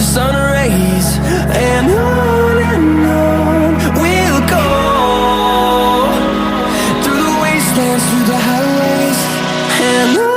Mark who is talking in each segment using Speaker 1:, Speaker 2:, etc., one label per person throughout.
Speaker 1: sun rays. And on we'll go, through the wastelands, through the highways, and on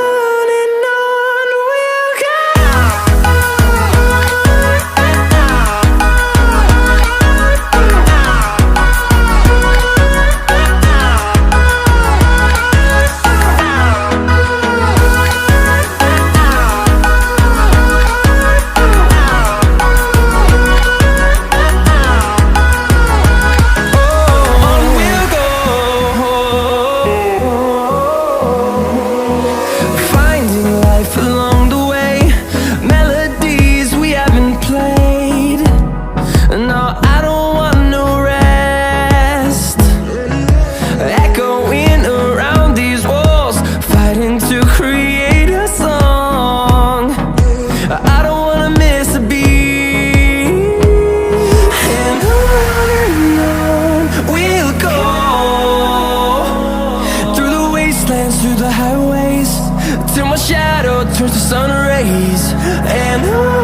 Speaker 1: we'll go. Through the highways, till my shadow turns to sun rays. And on